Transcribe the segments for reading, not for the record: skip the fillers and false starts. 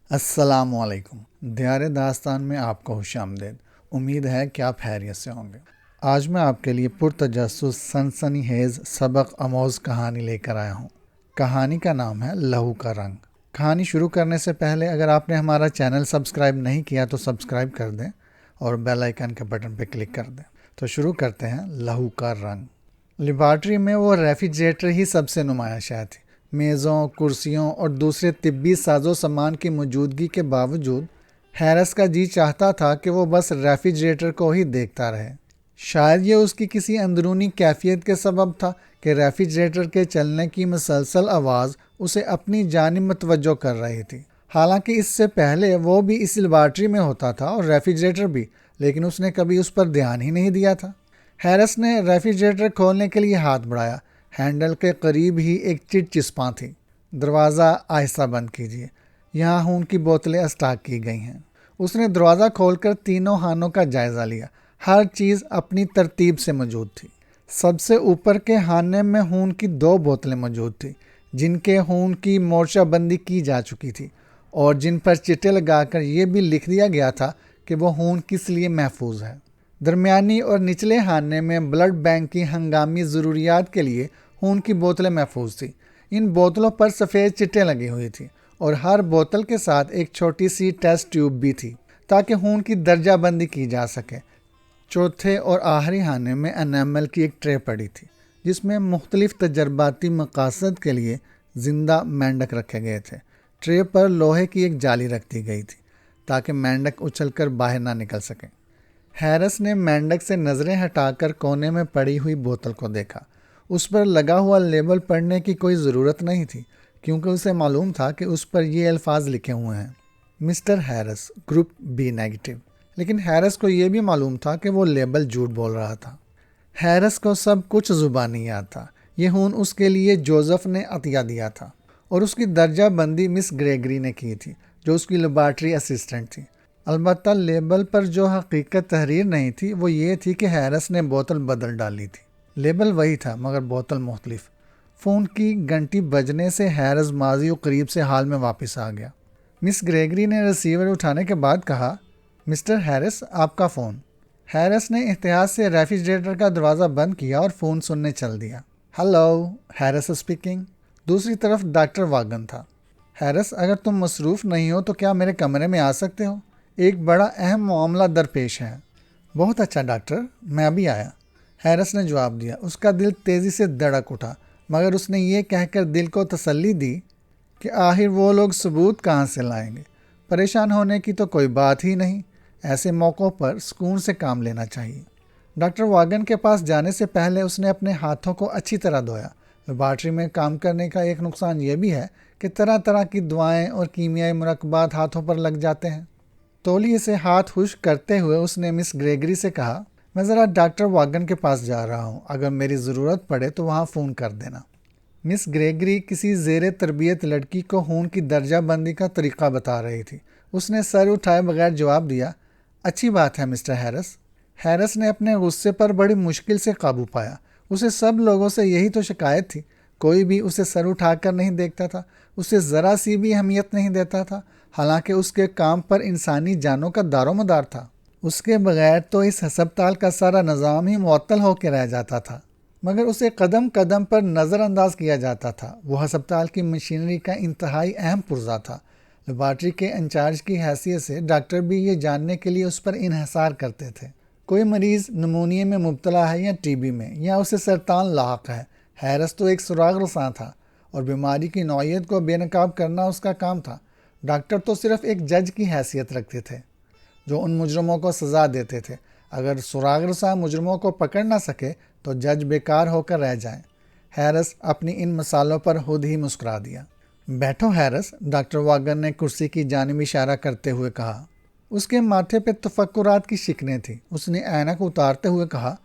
السلام علیکم، دیار داستان میں آپ کو خوش آمدید۔ امید ہے کہ آپ خیریت سے ہوں گے۔ آج میں آپ کے لیے پرتجسس سنسنی خیز سبق آموز کہانی لے کر آیا ہوں۔ کہانی کا نام ہے لہو کا رنگ۔ کہانی شروع کرنے سے پہلے اگر آپ نے ہمارا چینل سبسکرائب نہیں کیا تو سبسکرائب کر دیں اور بیل آئیکن کے بٹن پہ کلک کر دیں۔ تو شروع کرتے ہیں لہو کا رنگ۔ لیبارٹری میں وہ ریفریجریٹر ہی سب سے نمایاں شے تھی۔ میزوں، کرسیوں اور دوسرے طبی ساز و سامان کی موجودگی کے باوجود ہیرس کا جی چاہتا تھا کہ وہ بس ریفریجریٹر کو ہی دیکھتا رہے۔ شاید یہ اس کی کسی اندرونی کیفیت کے سبب تھا کہ ریفریجریٹر کے چلنے کی مسلسل آواز اسے اپنی جانب متوجہ کر رہی تھی۔ حالانکہ اس سے پہلے وہ بھی اس لیبارٹری میں ہوتا تھا اور ریفریجریٹر بھی، لیکن اس نے کبھی اس پر دھیان ہی نہیں دیا تھا۔ ہیرس نے ریفریجریٹر کھولنے کے لیے ہاتھ بڑھایا۔ ہینڈل کے قریب ہی ایک چٹ چسپاں تھی۔ دروازہ آہستہ بند کیجیے، یہاں خون کی بوتلیں اسٹاک کی گئی ہیں۔ اس نے دروازہ کھول کر تینوں خانوں کا جائزہ لیا۔ ہر چیز اپنی ترتیب سے موجود تھی۔ سب سے اوپر کے خانے میں خون کی 2 بوتلیں موجود تھیں جن کے خون کی مورچہ بندی کی جا چکی تھی اور جن پر چٹے لگا کر یہ بھی لکھ دیا گیا تھا کہ وہ خون کس لیے محفوظ ہے۔ درمیانی اور نچلے خانے میں بلڈ بینک کی ہنگامی ضروریات کے لیے خون کی بوتلیں محفوظ تھیں۔ ان بوتلوں پر سفید چٹیں لگی ہوئی تھیں اور ہر بوتل کے ساتھ ایک چھوٹی سی ٹیسٹ ٹیوب بھی تھی تاکہ خون کی درجہ بندی کی جا سکے۔ چوتھے اور آخری خانے میں انیمل کی ایک ٹرے پڑی تھی جس میں مختلف تجرباتی مقاصد کے لیے زندہ مینڈک رکھے گئے تھے۔ ٹرے پر لوہے کی ایک جالی رکھ دی گئی تھی تاکہ مینڈک اچھل کر باہر نہ نکل سکیں۔ ہیرس نے مینڈک سے نظریں ہٹا کر کونے میں پڑی ہوئی بوتل کو دیکھا۔ اس پر لگا ہوا لیبل پڑھنے کی کوئی ضرورت نہیں تھی کیونکہ اسے معلوم تھا کہ اس پر یہ الفاظ لکھے ہوئے ہیں: mister Harris, group B negative. لیکن ہیرس کو یہ بھی معلوم تھا کہ وہ لیبل جھوٹ بول رہا تھا۔ ہیرس کو سب کچھ زبانی یاد تھا۔ یہ خون اس کے لیے جوزف نے عطیہ دیا تھا اور اس کی درجہ بندی مس گریگری نے کی تھی جو اس کی لیبارٹری اسسٹنٹ تھی۔ البتہ لیبل پر جو حقیقت تحریر نہیں تھی وہ یہ تھی کہ ہیرس نے بوتل بدل ڈالی تھی۔ لیبل وہی تھا مگر بوتل مختلف۔ فون کی گھنٹی بجنے سے ہیرس ماضی و قریب سے حال میں واپس آ گیا۔ مس گریگری نے ریسیور اٹھانے کے بعد کہا: مسٹر ہیرس، آپ کا فون۔ ہیرس نے احتیاط سے ریفریجریٹر کا دروازہ بند کیا اور فون سننے چل دیا۔ Hello, Harris speaking. دوسری طرف ڈاکٹر واگن تھا۔ ہیرس، اگر تم مصروف نہیں ہو تو کیا میرے کمرے میں آ سکتے ہو؟ ایک بڑا اہم معاملہ درپیش ہے۔ بہت اچھا ڈاکٹر، میں ابھی آیا، ہیرس نے جواب دیا۔ اس کا دل تیزی سے دھڑک اٹھا مگر اس نے یہ کہہ کر دل کو تسلی دی کہ آخر وہ لوگ ثبوت کہاں سے لائیں گے۔ پریشان ہونے کی تو کوئی بات ہی نہیں، ایسے موقعوں پر سکون سے کام لینا چاہیے۔ ڈاکٹر واگن کے پاس جانے سے پہلے اس نے اپنے ہاتھوں کو اچھی طرح دھویا۔ لیبارٹری میں کام کرنے کا ایک نقصان یہ بھی ہے کہ طرح طرح کی دوائیں اور کیمیائی مرکبات ہاتھوں پر لگ جاتے ہیں۔ تولیے سے ہاتھ خشک کرتے ہوئے اس نے مس گریگری سے کہا: میں ذرا ڈاکٹر واگن کے پاس جا رہا ہوں، اگر میری ضرورت پڑے تو وہاں فون کر دینا۔ مس گریگری کسی زیر تربیت لڑکی کو خون کی درجہ بندی کا طریقہ بتا رہی تھی۔ اس نے سر اٹھائے بغیر جواب دیا: اچھی بات ہے مسٹر ہیرس۔ ہیرس نے اپنے غصے پر بڑی مشکل سے قابو پایا۔ اسے سب لوگوں سے یہی تو شکایت تھی، کوئی بھی اسے سر اٹھا کر نہیں دیکھتا تھا، اسے ذرا سی بھی اہمیت نہیں دیتا تھا، حالانکہ اس کے کام پر انسانی جانوں کا دار و مدار تھا۔ اس کے بغیر تو اس ہسپتال کا سارا نظام ہی معطل ہو کے رہ جاتا تھا، مگر اسے قدم قدم پر نظر انداز کیا جاتا تھا۔ وہ ہسپتال کی مشینری کا انتہائی اہم پرزہ تھا۔ لیبارٹری کے انچارج کی حیثیت سے ڈاکٹر بھی یہ جاننے کے لیے اس پر انحصار کرتے تھے کوئی مریض نمونیا میں مبتلا ہے یا ٹی بی میں، یا اسے سرطان لاحق ہے۔ ہیرس تو ایک سراغ رساں تھا اور بیماری کی نوعیت کو بے نقاب کرنا اس کا کام تھا۔ ڈاکٹر تو صرف ایک جج کی حیثیت رکھتے تھے جو ان مجرموں کو سزا دیتے تھے۔ اگر سراغ رساں مجرموں کو پکڑ نہ سکے تو جج بیکار ہو کر رہ جائیں۔ ہیرس اپنی ان مثالوں پر خود ہی مسکرا دیا۔ بیٹھو ہیرس، ڈاکٹر واگن نے کرسی کی جانب اشارہ کرتے ہوئے کہا۔ اس کے ماتھے پہ تفکرات کی شکنیں تھیں۔ اس نے اینک اتارتے ہوئے کہا: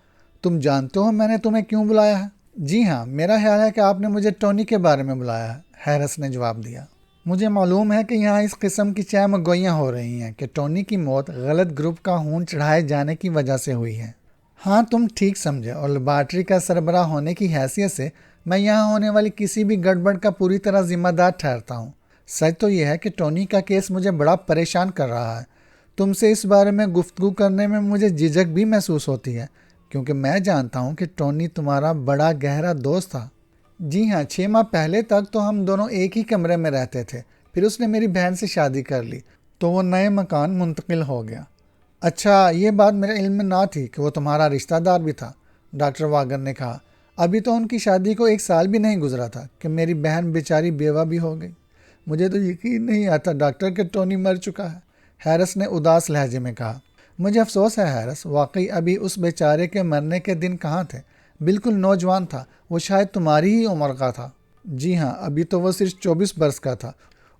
تم جانتے ہو میں نے تمہیں کیوں بلایا ہے؟ جی ہاں، میرا خیال ہے کہ آپ نے مجھے ٹونی کے بارے میں بلایا ہے، ہیرس نے جواب دیا۔ مجھے معلوم ہے کہ یہاں اس قسم کی چہ مگوئیاں ہو رہی ہیں کہ ٹونی کی موت غلط گروپ کا خون چڑھائے جانے کی وجہ سے ہوئی ہے۔ ہاں، تم ٹھیک سمجھے، اور لیبارٹری کا سربراہ ہونے کی حیثیت سے میں یہاں ہونے والی کسی بھی گڑبڑ کا پوری طرح ذمہ دار ٹھہرتا ہوں۔ سچ تو یہ ہے کہ ٹونی کا کیس مجھے بڑا پریشان کر رہا ہے۔ تم سے اس بارے میں گفتگو کرنے میں مجھے جھجک بھی محسوس ہوتی ہے، کیونکہ میں جانتا ہوں کہ ٹونی تمہارا بڑا گہرا دوست تھا۔ جی ہاں، 6 ماہ پہلے تک تو ہم دونوں ایک ہی کمرے میں رہتے تھے، پھر اس نے میری بہن سے شادی کر لی تو وہ نئے مکان منتقل ہو گیا۔ اچھا، یہ بات میرے علم میں نہ تھی کہ وہ تمہارا رشتہ دار بھی تھا، ڈاکٹر واگر نے کہا۔ ابھی تو ان کی شادی کو 1 سال بھی نہیں گزرا تھا کہ میری بہن بیچاری بیوہ بھی ہو گئی۔ مجھے تو یقین نہیں آتا ڈاکٹر کہ ٹونی مر چکا ہے، ہیرس نے اداس لہجے میں کہا۔ مجھے افسوس ہے ہیرس، واقعی ابھی اس بیچارے کے مرنے کے دن کہاں تھے؟ بالکل نوجوان تھا، وہ شاید تمہاری ہی عمر کا تھا۔ جی ہاں، ابھی تو وہ صرف 24 برس کا تھا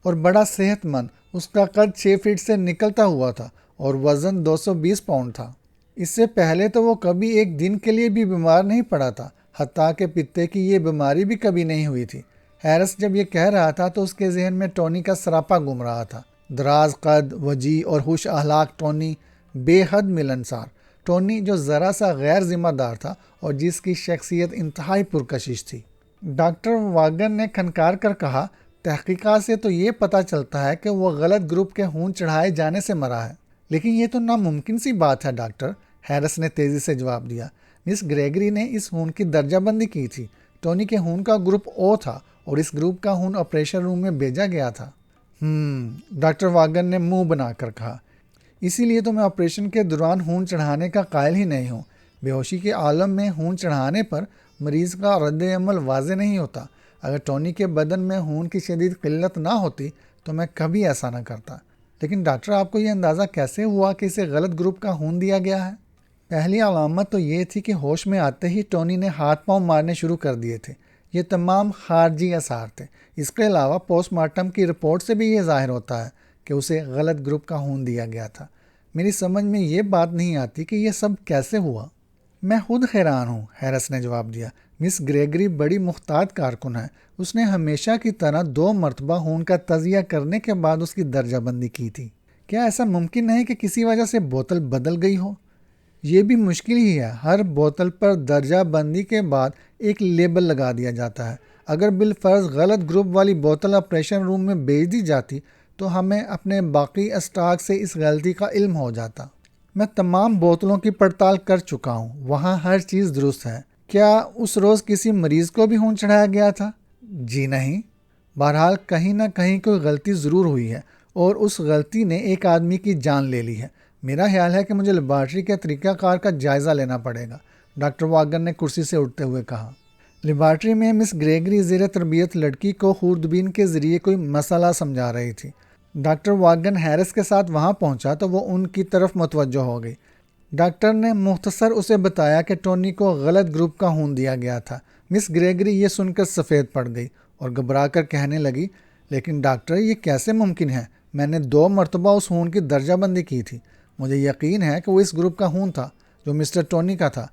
اور بڑا صحت مند۔ اس کا قد 6 فٹ سے نکلتا ہوا تھا اور وزن 220 پاؤنڈ تھا۔ اس سے پہلے تو وہ کبھی ایک دن کے لیے بھی بیمار نہیں پڑا تھا، حتیٰ کہ پتے کی یہ بیماری بھی کبھی نہیں ہوئی تھی۔ ہیرس جب یہ کہہ رہا تھا تو اس کے ذہن میں ٹونی کا سراپا گھوم رہا تھا۔ دراز قد، وجیح اور خوش اخلاق ٹونی، بے حد ملنسار ٹونی جو ذرا سا غیر ذمہ دار تھا اور جس کی شخصیت انتہائی پرکشش تھی۔ ڈاکٹر واگر نے کھنکار کر کہا، تحقیقات سے تو یہ پتہ چلتا ہے کہ وہ غلط گروپ کے خون چڑھائے جانے سے مرا ہے، لیکن یہ تو ناممکن سی بات ہے ڈاکٹر، ہیرس نے تیزی سے جواب دیا۔ مس گریگری نے اس خون کی درجہ بندی کی تھی۔ ٹونی کے خون کا گروپ او تھا اور اس گروپ کا خون آپریشن روم میں بھیجا گیا تھا۔ ڈاکٹر واگر نے منہ بنا کر کہا، اسی لیے تو میں آپریشن کے دوران خون چڑھانے کا قائل ہی نہیں ہوں۔ بے ہوشی کے عالم میں خون چڑھانے پر مریض کا رد عمل واضح نہیں ہوتا۔ اگر ٹونی کے بدن میں خون کی شدید قلت نہ ہوتی تو میں کبھی ایسا نہ کرتا۔ لیکن ڈاکٹر، آپ کو یہ اندازہ کیسے ہوا کہ اسے غلط گروپ کا خون دیا گیا ہے؟ پہلی علامت تو یہ تھی کہ ہوش میں آتے ہی ٹونی نے ہاتھ پاؤں مارنے شروع کر دیے تھے۔ یہ تمام خارجی اثار تھے۔ اس کے علاوہ پوسٹ مارٹم کی رپورٹ سے بھی یہ ظاہر ہوتا ہے کہ اسے غلط گروپ کا خون دیا گیا تھا۔ میری سمجھ میں یہ بات نہیں آتی کہ یہ سب کیسے ہوا۔ میں خود حیران ہوں، ہیرس نے جواب دیا۔ مس گریگری بڑی محتاط کارکن ہے۔ اس نے ہمیشہ کی طرح 2 مرتبہ خون کا تجزیہ کرنے کے بعد اس کی درجہ بندی کی تھی۔ کیا ایسا ممکن نہیں کہ کسی وجہ سے بوتل بدل گئی ہو؟ یہ بھی مشکل ہی ہے۔ ہر بوتل پر درجہ بندی کے بعد ایک لیبل لگا دیا جاتا ہے۔ اگر بالفرض غلط گروپ والی بوتل آپریشن روم میں بھیج دی جاتی تو ہمیں اپنے باقی اسٹاک سے اس غلطی کا علم ہو جاتا۔ میں تمام بوتلوں کی پڑتال کر چکا ہوں، وہاں ہر چیز درست ہے۔ کیا اس روز کسی مریض کو بھی خون چڑھایا گیا تھا؟ جی نہیں۔ بہرحال کہیں نہ کہیں کوئی غلطی ضرور ہوئی ہے اور اس غلطی نے ایک آدمی کی جان لے لی ہے۔ میرا خیال ہے کہ مجھے لیبارٹری کے طریقہ کار کا جائزہ لینا پڑے گا، ڈاکٹر واگر نے کرسی سے اٹھتے ہوئے کہا۔ لیبارٹری میں مس گریگری زیر تربیت لڑکی کو خوردبین کے ذریعے کوئی مسئلہ سمجھا رہی تھی۔ ڈاکٹر واگن ہیرس کے ساتھ وہاں پہنچا تو وہ ان کی طرف متوجہ ہو گئی۔ ڈاکٹر نے مختصر اسے بتایا کہ ٹونی کو غلط گروپ کا خون دیا گیا تھا۔ مس گریگری یہ سن کر سفید پڑ گئی اور گھبرا کر کہنے لگی، لیکن ڈاکٹر، یہ کیسے ممکن ہے؟ میں نے 2 مرتبہ اس خون کی درجہ بندی کی تھی۔ مجھے یقین ہے کہ وہ اس گروپ کا خون تھا جو مسٹر ٹونی کا تھا۔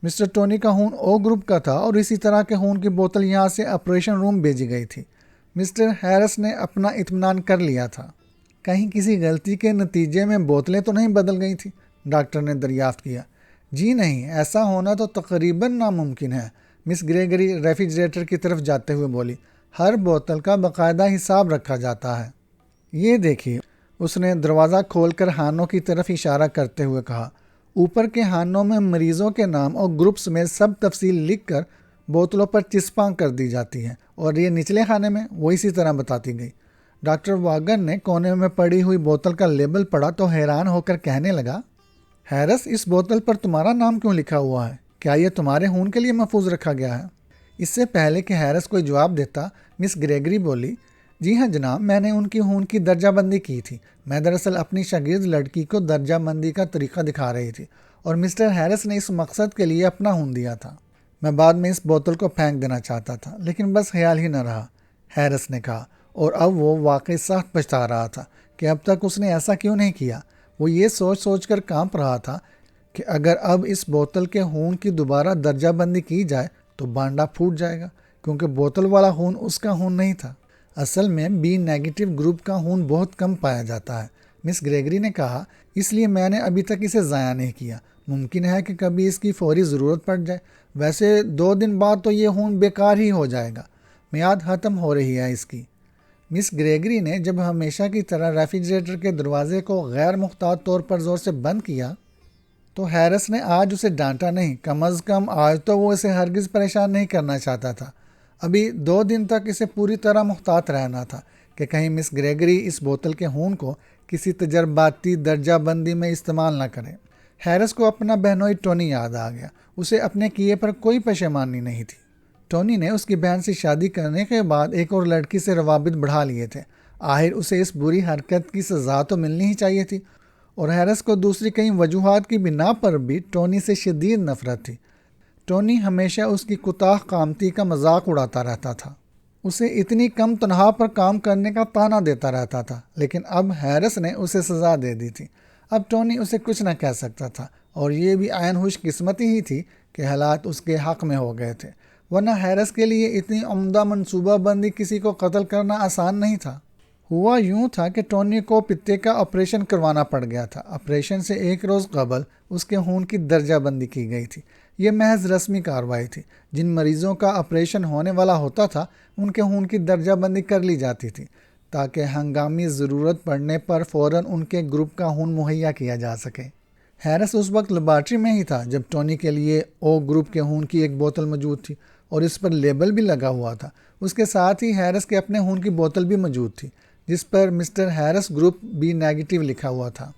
مسٹر ٹونی کا خون او گروپ کا تھا اور اسی طرح کے خون کی بوتل یہاں سے آپریشن روم بھیجی گئی تھی۔ مسٹر ہیرس نے اپنا اطمینان کر لیا تھا۔ کہیں کسی غلطی کے نتیجے میں بوتلیں تو نہیں بدل گئی تھیں؟ ڈاکٹر نے دریافت کیا۔ جی نہیں، ایسا ہونا تو تقریباً ناممکن ہے، مس گریگری ریفریجریٹر کی طرف جاتے ہوئے بولی۔ ہر بوتل کا باقاعدہ حساب رکھا جاتا ہے۔ یہ دیکھیے، اس نے دروازہ کھول کر خانوں کی طرف اشارہ کرتے ہوئے کہا۔ اوپر کے خانوں میں مریضوں کے نام اور گروپس میں سب تفصیل لکھ کر بوتلوں پر چسپاں کر دی جاتی ہیں، اور یہ نچلے خانے میں وہ اسی طرح بتاتی گئی۔ ڈاکٹر واگن نے کونے میں پڑی ہوئی بوتل کا لیبل پڑھا تو حیران ہو کر کہنے لگا، ہیرس، اس بوتل پر تمہارا نام کیوں لکھا ہوا ہے؟ کیا یہ تمہارے خون کے لیے محفوظ رکھا گیا ہے؟ اس سے پہلے کہ ہیرس کوئی جواب دیتا، مس گریگری بولی، جی ہاں جناب، میں نے ان کی خون کی درجہ بندی کی تھی۔ میں دراصل اپنی شاگرد لڑکی کو درجہ بندی کا طریقہ دکھا رہی تھی اور مسٹر ہیرس نے اس مقصد کے لیے اپنا خون دیا تھا۔ میں بعد میں اس بوتل کو پھینک دینا چاہتا تھا، لیکن بس خیال ہی نہ رہا، ہیرس نے کہا، اور اب وہ واقعی سخت پچھتا رہا تھا کہ اب تک اس نے ایسا کیوں نہیں کیا۔ وہ یہ سوچ کر کانپ رہا تھا کہ اگر اب اس بوتل کے خون کی دوبارہ درجہ بندی کی جائے تو بانڈا پھوٹ جائے گا، کیونکہ بوتل والا خون اس کا خون نہیں تھا۔ اصل میں بی نیگیٹو گروپ کا خون بہت کم پایا جاتا ہے، مس گریگری نے کہا، اس لیے میں نے ابھی تک اسے ضائع نہیں کیا۔ ممکن ہے کہ کبھی اس کی فوری ضرورت پڑ جائے۔ ویسے 2 دن بعد تو یہ خون بیکار ہی ہو جائے گا، میعاد ختم ہو رہی ہے اس کی۔ مس گریگری نے جب ہمیشہ کی طرح ریفریجریٹر کے دروازے کو غیر محتاط طور پر زور سے بند کیا تو ہیرس نے آج اسے ڈانٹا نہیں، کم از کم آج تو وہ اسے ہرگز پریشان نہیں کرنا چاہتا تھا۔ ابھی 2 دن تک اسے پوری طرح محتاط رہنا تھا کہ کہیں مس گریگری اس بوتل کے خون کو کسی تجرباتی درجہ بندی میں استعمال نہ کرے۔ ہیرس کو اپنا بہنوئی ٹونی یاد آ گیا، اسے اپنے کیے پر کوئی پشیمانی نہیں تھی۔ ٹونی نے اس کی بہن سے شادی کرنے کے بعد ایک اور لڑکی سے روابط بڑھا لیے تھے، آخر اسے اس بری حرکت کی سزا تو ملنی ہی چاہیے تھی، اور ہیرس کو دوسری کئی وجوہات کی بنا پر بھی ٹونی سے شدید نفرت تھی۔ ٹونی ہمیشہ اس کی کوتاہ قامتی کا مذاق اڑاتا رہتا تھا، اسے اتنی کم تنخواہ پر کام کرنے کا طعنہ دیتا رہتا تھا، لیکن اب ہیرس نے اسے سزا دے دی تھی۔ اب ٹونی اسے کچھ نہ کہہ سکتا تھا، اور یہ بھی عین خوش قسمتی ہی تھی کہ حالات اس کے حق میں ہو گئے تھے، ورنہ ہیرس کے لیے اتنی عمدہ منصوبہ بندی کسی کو قتل کرنا آسان نہیں تھا۔ ہوا یوں تھا کہ ٹونی کو پتے کا آپریشن کروانا پڑ گیا تھا۔ آپریشن سے 1 روز قبل اس کے خون کی درجہ بندی کی گئی تھی۔ یہ محض رسمی کارروائی تھی۔ جن مریضوں کا آپریشن ہونے والا ہوتا تھا ان کے خون کی درجہ بندی کر لی جاتی تھی تاکہ ہنگامی ضرورت پڑنے پر فوراً ان کے گروپ کا خون مہیا کیا جا سکے۔ ہیرس اس وقت لیبارٹری میں ہی تھا جب ٹونی کے لیے او گروپ کے خون کی ایک بوتل موجود تھی اور اس پر لیبل بھی لگا ہوا تھا۔ اس کے ساتھ ہی ہیرس کے اپنے خون کی بوتل بھی موجود تھی جس پر mister Harris group B negative لکھا ہوا تھا۔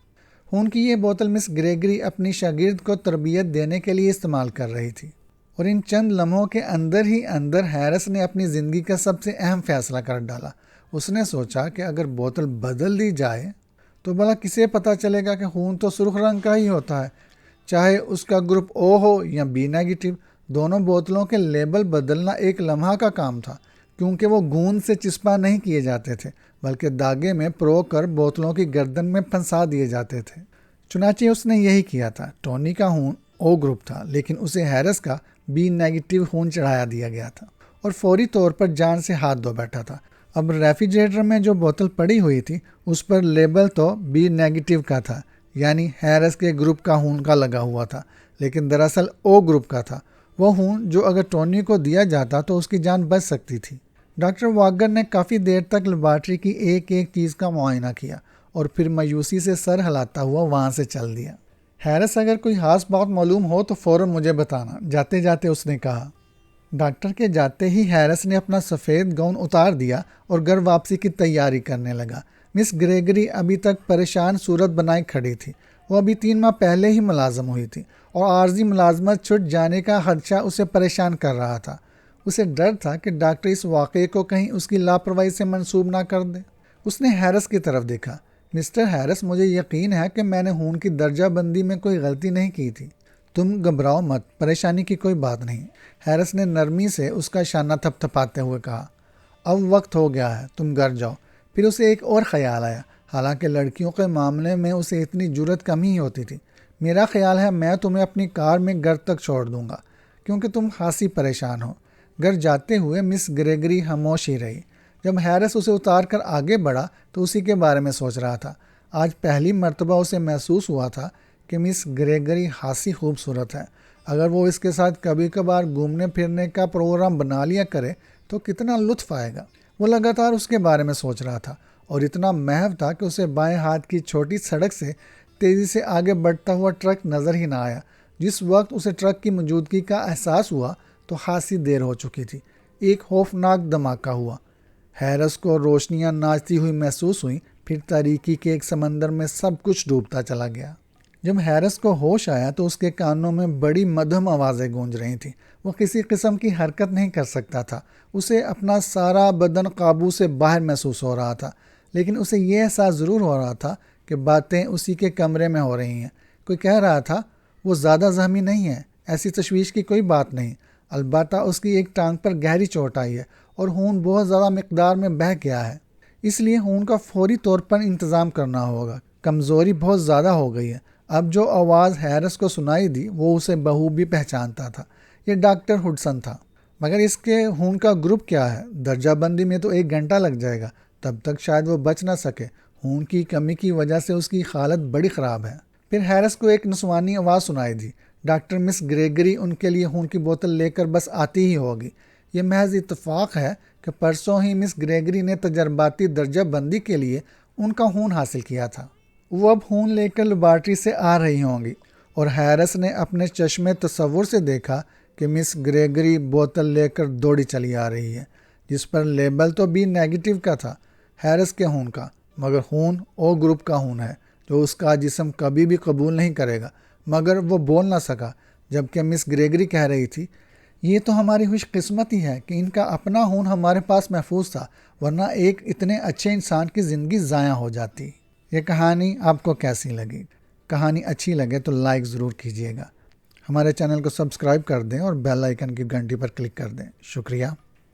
خون کی یہ بوتل مس گریگری اپنی شاگرد کو تربیت دینے کے لیے استعمال کر رہی تھی، اور ان چند لمحوں کے اندر ہی اندر ہیرس نے اپنی زندگی کا سب سے اہم فیصلہ کر ڈالا۔ اس نے سوچا کہ اگر بوتل بدل دی جائے تو بھلا کسے پتہ چلے گا کہ خون تو سرخ رنگ کا ہی ہوتا ہے، چاہے اس کا گروپ او ہو یا بی نیگیٹو۔ دونوں بوتلوں کے لیبل بدلنا ایک لمحہ کا کام تھا، کیونکہ وہ گوند سے چسپاں نہیں کیے جاتے تھے بلکہ داغے میں پرو کر بوتلوں کی گردن میں پھنسا دیے جاتے تھے۔ چنانچہ اس نے یہی کیا تھا۔ ٹونی کا خون او گروپ تھا، لیکن اسے ہیرس کا بی نیگیٹو خون چڑھایا دیا گیا تھا اور فوری طور پر جان سے ہاتھ دھو بیٹھا تھا۔ اب ریفریجریٹر میں جو بوتل پڑی ہوئی تھی اس پر لیبل تو بی نیگیٹو کا تھا، یعنی ہیرس کے گروپ کا خون کا لگا ہوا تھا، لیکن دراصل او گروپ کا تھا، وہ خون جو اگر ٹونی کو دیا جاتا تو اس کی جان بچ سکتی تھی۔ ڈاکٹر واگر نے کافی دیر تک لیبارٹری کی ایک ایک چیز کا معائنہ کیا اور پھر مایوسی سے سر ہلاتا ہوا وہاں سے چل دیا۔ ہیرس اگر کوئی خاص بات معلوم ہو تو فوراً مجھے بتانا، جاتے جاتے اس نے کہا۔ ڈاکٹر کے جاتے ہی ہیرس نے اپنا سفید گاؤن اتار دیا اور گھر واپسی کی تیاری کرنے لگا۔ مس گریگری ابھی تک پریشان صورت بنائے کھڑی تھی۔ وہ ابھی 3 ماہ پہلے ہی ملازم ہوئی تھی اور عارضی ملازمت چھٹ جانے کا خدشہ اسے پریشان کر رہا تھا۔ اسے ڈر تھا کہ ڈاکٹر اس واقعے کو کہیں اس کی لاپرواہی سے منسوب نہ کر دے۔ اس نے ہیرس کی طرف دیکھا۔ مسٹر ہیرس، مجھے یقین ہے کہ میں نے خون کی درجہ بندی میں کوئی غلطی نہیں کی تھی۔ تم گھبراؤ مت، پریشانی کی کوئی بات نہیں۔ ہیرس نے نرمی سے اس کا شانہ تھپ تھپاتے ہوئے کہا۔ اب وقت ہو گیا ہے، تم گھر جاؤ۔ پھر اسے ایک اور خیال آیا، حالانکہ لڑکیوں کے معاملے میں اسے اتنی جرأت کم ہی ہوتی تھی۔ میرا خیال ہے میں تمہیں اپنی کار میں گھر تک چھوڑ دوں گا کیونکہ تم خاصی پریشان ہو۔ گھر جاتے ہوئے مس گریگری خاموش ہی رہی۔ جب ہیرس اسے اتار کر آگے بڑھا تو اسی کے بارے میں سوچ رہا تھا۔ آج پہلی مرتبہ اسے محسوس ہوا تھا کہ مس گریگری خاصی خوبصورت ہے۔ اگر وہ اس کے ساتھ کبھی کبھار گھومنے پھرنے کا پروگرام بنا لیا کرے تو کتنا لطف آئے گا۔ وہ لگاتار اس کے بارے میں سوچ رہا تھا اور اتنا محو تھا کہ اسے بائیں ہاتھ کی چھوٹی سڑک سے تیزی سے آگے بڑھتا ہوا ٹرک نظر ہی نہ آیا۔ جس وقت اسے ٹرک کی موجودگی کا احساس ہوا تو خاصی دیر ہو چکی تھی۔ ایک خوفناک دھماکہ ہوا۔ ہیرس کو روشنیاں ناچتی ہوئی محسوس ہوئیں، پھر تاریکی کے ایک سمندر میں سب کچھ ڈوبتا چلا گیا۔ جب ہیرس کو ہوش آیا تو اس کے کانوں میں بڑی مدھم آوازیں گونج رہی تھیں۔ وہ کسی قسم کی حرکت نہیں کر سکتا تھا۔ اسے اپنا سارا بدن قابو سے باہر محسوس ہو رہا تھا، لیکن اسے یہ احساس ضرور ہو رہا تھا کہ باتیں اسی کے کمرے میں ہو رہی ہیں۔ کوئی کہہ رہا تھا وہ زیادہ زخمی نہیں ہے، ایسی تشویش کی کوئی بات نہیں، البتہ اس کی ایک ٹانگ پر گہری چوٹ آئی ہے اور خون بہت زیادہ مقدار میں بہہ گیا ہے، اس لیے خون کا فوری طور پر انتظام کرنا ہوگا۔ کمزوری بہت زیادہ ہو گئی ہے۔ اب جو آواز ہیرس کو سنائی دی وہ اسے بخوبی پہچانتا تھا۔ یہ ڈاکٹر ہڈسن تھا۔ مگر اس کے خون کا گروپ کیا ہے؟ درجہ بندی میں تو 1 گھنٹہ لگ جائے گا، تب تک شاید وہ بچ نہ سکے۔ خون کی کمی کی وجہ سے اس کی حالت بڑی خراب ہے۔ پھر ہیرس کو ایک نسوانی آواز سنائی دی۔ ڈاکٹر مس گریگری ان کے لیے خون کی بوتل لے کر بس آتی ہی ہوگی۔ یہ محض اتفاق ہے کہ پرسوں ہی مس گریگری نے تجرباتی درجہ بندی کے لیے ان کا خون حاصل کیا تھا۔ وہ اب خون لے کر لیبارٹری سے آ رہی ہوں گی اور ہیرس نے اپنے چشمے تصور سے دیکھا کہ مس گریگری بوتل لے کر دوڑی چلی آ رہی ہے، جس پر لیبل تو بی نیگیٹو کا تھا، ہیرس کے خون کا، مگر خون او گروپ کا خون ہے جو اس کا جسم کبھی بھی قبول نہیں کرے گا۔ مگر وہ بول نہ سکا، جبکہ مس گریگری کہہ رہی تھی یہ تو ہماری خوش قسمتی ہے کہ ان کا اپنا خون ہمارے پاس محفوظ تھا، ورنہ ایک اتنے اچھے انسان کی زندگی ضائع ہو جاتی۔ یہ کہانی آپ کو کیسی لگی؟ کہانی اچھی لگے تو لائک ضرور کیجیے گا، ہمارے چینل کو سبسکرائب کر دیں اور بیل آئیکن کی گھنٹی پر کلک کر دیں۔ شکریہ۔